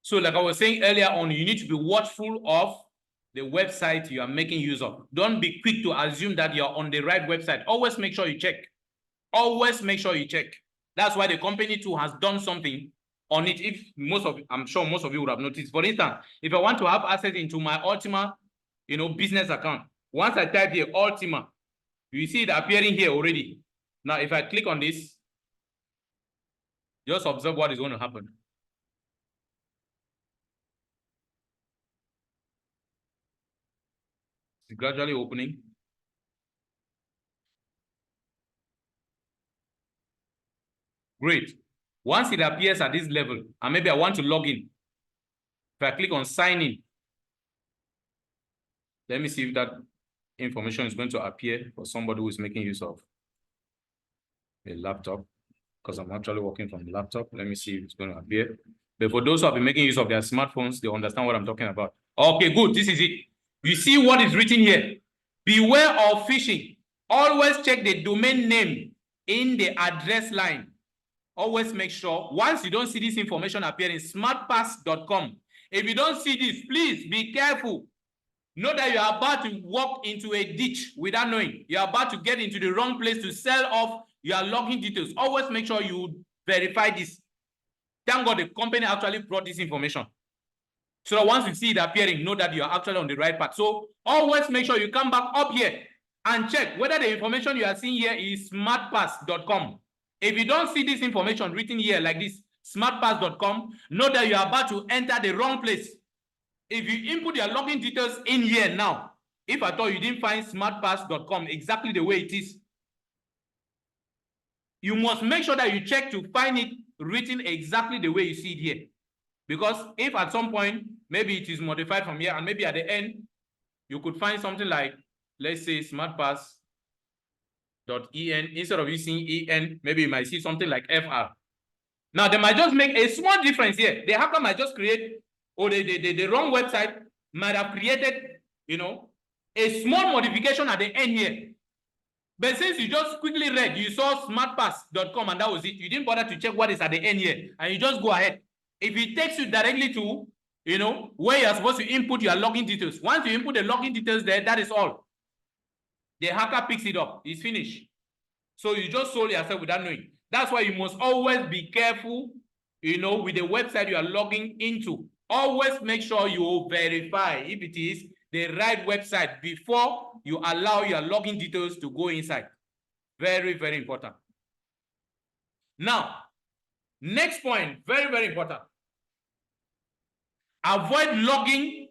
So like I was saying earlier on, you need to be watchful of the website you are making use of. Don't be quick to assume that you're on the right website. Always make sure you check. Always make sure you check. That's why the company too has done something on it. If I'm sure most of you would have noticed. For instance, if I want to have access into my Ultima, business account, once I type here Ultima, you see it appearing here already. Now, if I click on this, just observe what is going to happen. It's gradually opening. Great. Once it appears at this level, and maybe I want to log in, if I click on sign in, let me see if that information is going to appear for somebody who is making use of a laptop, because I'm actually working from the laptop. Let me see if it's going to appear. But for those who have been making use of their smartphones, they understand what I'm talking about. Okay, good. This is it. You see what is written here. Beware of phishing. Always check the domain name in the address line. Always make sure, once you don't see this information appearing, smartpass.com. If you don't see this, please be careful. Know that you are about to walk into a ditch without knowing. You are about to get into the wrong place to sell off your login details. Always make sure you verify this. Thank God the company actually brought this information. So that once you see it appearing, know that you are actually on the right path. So always make sure you come back up here and check whether the information you are seeing here is smartpass.com. If you don't see this information written here like this, smartpass.com, know that you are about to enter the wrong place. If you input your login details in here now, if at all you didn't find smartpass.com exactly the way it is, you must make sure that you check to find it written exactly the way you see it here. Because if at some point, maybe it is modified from here, and maybe at the end, you could find something like, let's say, smartpass.en. Instead of using en, maybe you might see something like fr. Now, they might just make a small difference here. The hacker might just create, or the wrong website might have created, a small modification at the end here. But since you just quickly read, you saw smartpass.com and that was it. You didn't bother to check what is at the end here, and you just go ahead. If it takes you directly to, where you're supposed to input your login details, once you input the login details there, that is all. The hacker picks it up. It's finished. So you just sold yourself without knowing. That's why you must always be careful, with the website you are logging into. Always make sure you verify if it is the right website before you allow your login details to go inside. Very, very important. Now, next point, very, very important. Avoid logging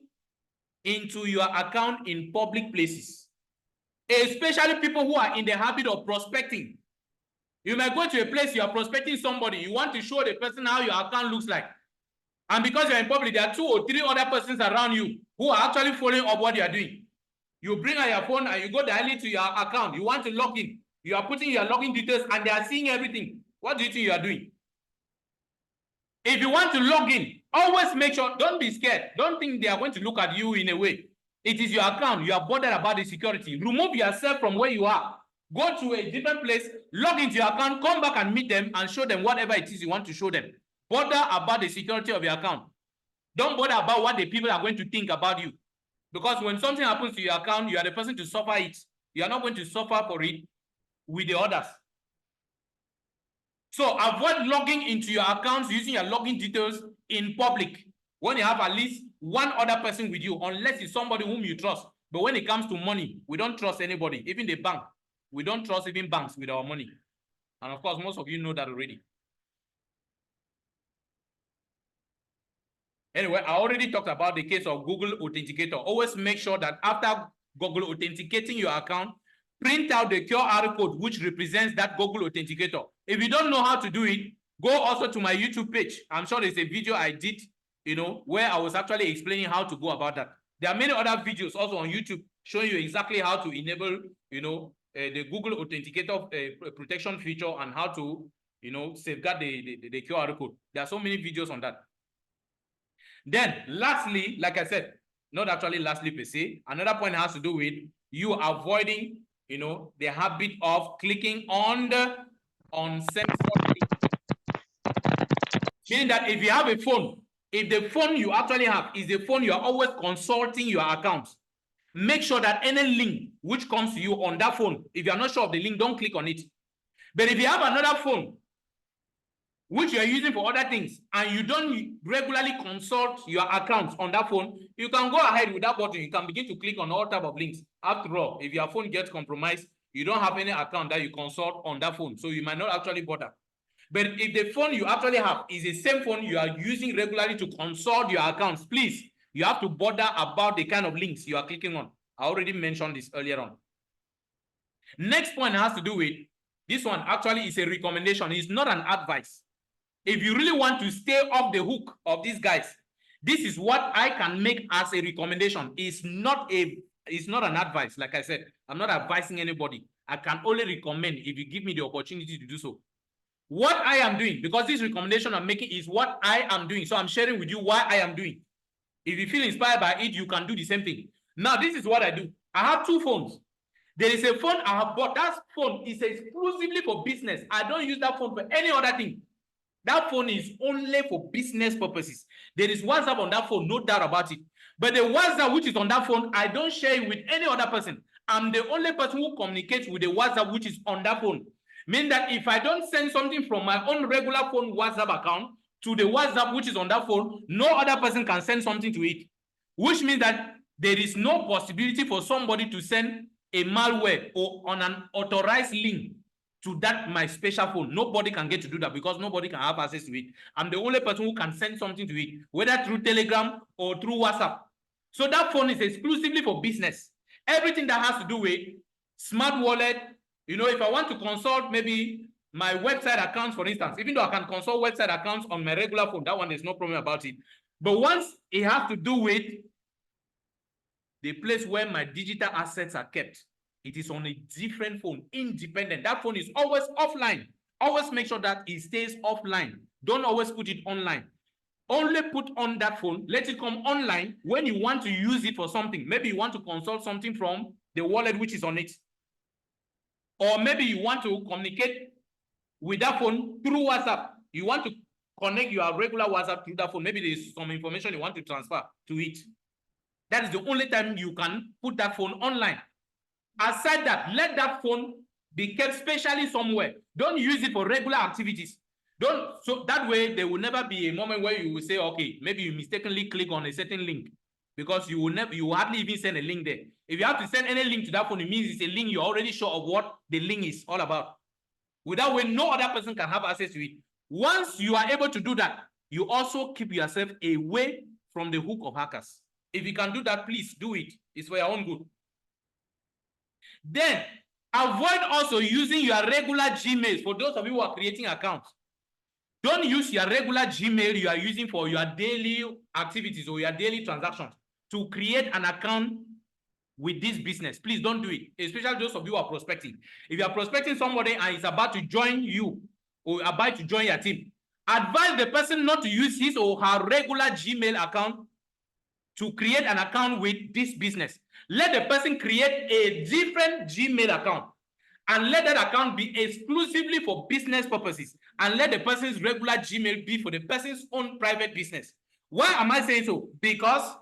into your account in public places, especially people who are in the habit of prospecting. You might go to a place, you are prospecting somebody, you want to show the person how your account looks like. And because you're in public, there are 2 or 3 other persons around you who are actually following up what you are doing. You bring out your phone and you go directly to your account. You want to log in. You are putting your login details and they are seeing everything. What do you think you are doing? If you want to log in, always make sure, don't be scared. Don't think they are going to look at you in a way. It is your account. You are bothered about the security. Remove yourself from where you are. Go to a different place, log into your account, come back and meet them and show them whatever it is you want to show them. Bother about the security of your account. Don't bother about what the people are going to think about you. Because when something happens to your account, you are the person to suffer it. You are not going to suffer for it with the others. So avoid logging into your accounts using your login details in public when you have at least one other person with you, unless it's somebody whom you trust. But when it comes to money, we don't trust anybody, even the bank. We don't trust even banks with our money. And of course, most of you know that already. Anyway, I already talked about the case of Google Authenticator. Always make sure that after Google authenticating your account, print out the QR code which represents that Google Authenticator. If you don't know how to do it, go also to my YouTube page. I'm sure there's a video I did, where I was actually explaining how to go about that. There are many other videos also on YouTube showing you exactly how to enable, the Google Authenticator protection feature and how to, safeguard the QR code. There are so many videos on that. Then, lastly, like I said, not actually lastly per se, another point has to do with you avoiding, the habit of clicking on censored links. Meaning that if you have a phone, if the phone you actually have is the phone you are always consulting your accounts, make sure that any link which comes to you on that phone, if you are not sure of the link, don't click on it. But if you have another phone which you are using for other things and you don't regularly consult your accounts on that phone, you can go ahead with that button. You can begin to click on all type of links. After all, if your phone gets compromised, you don't have any account that you consult on that phone, so you might not actually bother. But if the phone you actually have is the same phone you are using regularly to consult your accounts, please, you have to bother about the kind of links you are clicking on. I already mentioned this earlier on. Next point has to do with, this one actually is a recommendation. It's not an advice. If you really want to stay off the hook of these guys, this is what I can make as a recommendation. It's not an advice. Like I said, I'm not advising anybody. I can only recommend if you give me the opportunity to do so. What I am doing, because this recommendation I'm making is what I am doing. So I'm sharing with you what I am doing. If you feel inspired by it, you can do the same thing. Now, this is what I do. I have two phones. There is a phone I have bought. That phone is exclusively for business. I don't use that phone for any other thing. That phone is only for business purposes. There is WhatsApp on that phone, no doubt about it. But the WhatsApp which is on that phone, I don't share it with any other person. I'm the only person who communicates with the WhatsApp which is on that phone. Meaning that if I don't send something from my own regular phone WhatsApp account to the WhatsApp which is on that phone, no other person can send something to it. Which means that there is no possibility for somebody to send a malware or on an authorized link to that my special phone. Nobody can get to do that because nobody can have access to it. I'm the only person who can send something to it, whether through Telegram or through WhatsApp. So that phone is exclusively for business. Everything that has to do with smart wallet, you know, if I want to consult maybe my website accounts, for instance, even though I can consult website accounts on my regular phone, that one, there's no problem about it. But once it has to do with the place where my digital assets are kept, it is on a different phone, independent. That phone is always offline. Always make sure that it stays offline. Don't always put it online. Only put on that phone, let it come online when you want to use it for something. Maybe you want to consult something from the wallet which is on it. Or maybe you want to communicate with that phone through WhatsApp. You want to connect your regular WhatsApp through that phone. Maybe there's some information you want to transfer to it. That is the only time you can put that phone online. Aside that, let that phone be kept specially somewhere. Don't use it for regular activities. So that way there will never be a moment where you will say, okay, maybe you mistakenly click on a certain link, because you will hardly even send a link there. If you have to send any link to that phone, it means it's a link you're already sure of what the link is all about. With that way, no other person can have access to it. Once you are able to do that, you also keep yourself away from the hook of hackers. If you can do that, please do it. It's for your own good. Then, avoid also using your regular Gmails for those of you who are creating accounts. Don't use your regular Gmail you are using for your daily activities or your daily transactions to create an account with this business. Please don't do it, especially those of you who are prospecting. If you are prospecting somebody and is about to join you or about to join your team, advise the person not to use his or her regular Gmail account to create an account with this business. Let the person create a different Gmail account and let that account be exclusively for business purposes, and let the person's regular Gmail be for the person's own private business. Why am I saying so? Because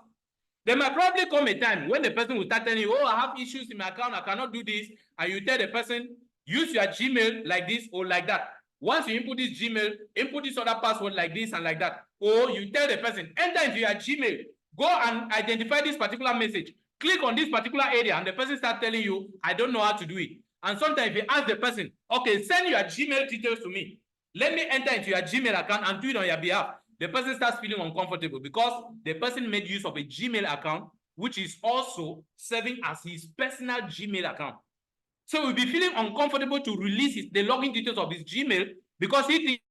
there might probably come a time when the person will start telling you, oh, I have issues in my account, I cannot do this, and you tell the person, use your Gmail like this or like that. Once you input this Gmail, input this other password like this and like that. Or you tell the person, enter into your Gmail, go and identify this particular message, click on this particular area, and the person starts telling you, I don't know how to do it. And sometimes if you ask the person, okay, send your Gmail details to me, let me enter into your Gmail account and do it on your behalf, the person starts feeling uncomfortable because the person made use of a Gmail account, which is also serving as his personal Gmail account. So he'll be feeling uncomfortable to release the login details of his Gmail because he thinks